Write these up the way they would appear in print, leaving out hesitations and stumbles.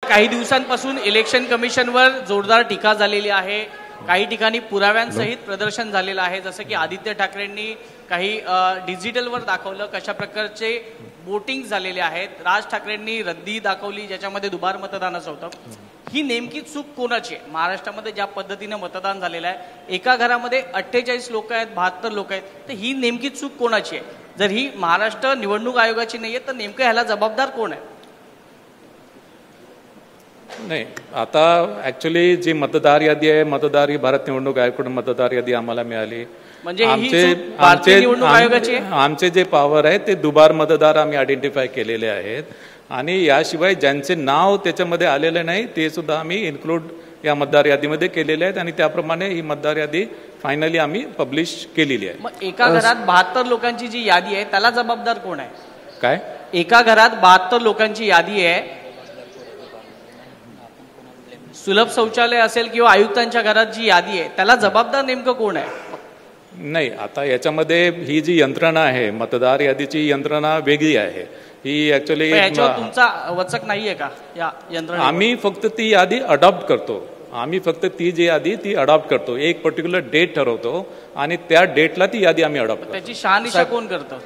काही दिवसांपासून इलेक्शन कमिशनवर जोरदार टीका झालेली आहे। काही ठिकाणी पुराव्यांसहित प्रदर्शन झालेलं आहे, जसं की आदित्य ठाकरेंनी काही डिजिटलवर दाखवलं कशा प्रकारचे वोटिंग झालेले आहेत। राज ठाकरेंनी रद्दी दाखवली ज्याच्यामध्ये दुबार मतदानाचं होतं। ही नेमकी चूक कोणाची आहे? महाराष्ट्रामध्ये ज्या पद्धतीने मतदान झालेलं आहे, एका घरामध्ये 48 लोक आहेत, 72 लोक आहेत, तर ही नेमकी चूक कोणाची आहे? जर ही महाराष्ट्र निवडणूक आयोगाची नाहीये तर नेमकं ह्याला जबाबदार कोण आहे? नाही, आता ऍक्च्युली जी मतदार यादी आहे, मतदार ही भारत निवडणूक आयोगाकडून मतदार यादी आम्हाला मिळाली। म्हणजे आमचे जे पॉवर आहे ते दुबार मतदार आम्ही आयडेंटिफाय केलेले आहेत आणि याशिवाय ज्यांचे नाव त्याच्यामध्ये आलेले नाही ते सुद्धा आम्ही इन्क्लूड या मतदार यादीमध्ये केलेले आहेत आणि त्याप्रमाणे ही मतदार यादी फायनली आम्ही पब्लिश केलेली आहे। मग एका घरात 72 लोकांची जी यादी आहे त्याला जबाबदार कोण आहे? काय? एका घरात 72 लोकांची यादी आहे, सुलभ शौचालय असेल किंवा आयुक्तांच्या घरात जी यादी आहे त्याला जबाबदार नेमकं कोण आहे? नाही, आता याच्यामध्ये ही जी यंत्रणा आहे, मतदार यादीची यंत्रणा वेगळी आहे। ही ऍक्च्युली तुमचा वचक नाहीये का या यंत्रणा? आम्ही फक्त ती यादी अडॉप्ट करतो। आम्ही फक्त ती जी यादी ती अडॉप्ट करतो, एक पर्टिक्युलर डेट ठरवतो आणि त्या डेटला ती यादी आम्ही अडॉप्ट करतो। त्याची शहानिशा कोण करतं?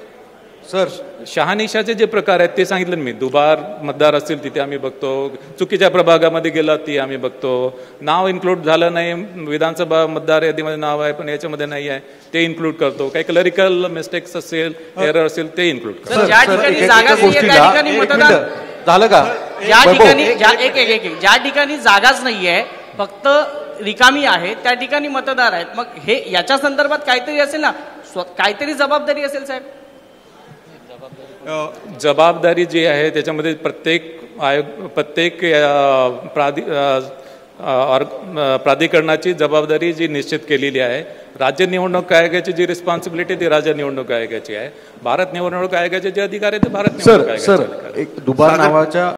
सर, शहानिशाचे जे प्रकार आहेत ते सांगितलं मी। दुबार मतदार असतील तिथे आम्ही बघतो, चुकीच्या प्रभागामध्ये गेला ती आम्ही बघतो, नाव इन्क्लूड झालं नाही, विधानसभा मतदार यादीमध्ये नाव आहे पण याच्यामध्ये नाही आहे ते इन्क्लूड करतो, काही क्लरिकल मिस्टेक्स असेल, एरर असेल ते इन्क्लूड करतो। ज्या ठिकाणी जागा मतदान झालं का, ज्या ठिकाणी जागाच नाहीये, फक्त रिकामी आहे त्या ठिकाणी मतदार आहेत, मग हे याच्या संदर्भात काहीतरी असेल ना, काहीतरी जबाबदारी असेल साहेब? जबाबदारी जी आहे त्याच्यामध्ये प्रत्येक प्राधिकरणाची जबाबदारी जी निश्चित केलेली आहे। राज्य निवडणूक आयोगाची जी रिस्पॉन्सिबिलिटी ती राज्य निवडणूक आयोगाची आहे, भारत निवडणूक आयोगाचे जे अधिकार आहेत ते भारत निवडणूक आयोगाचे अधिकार आहेत। दुबार नावाच्या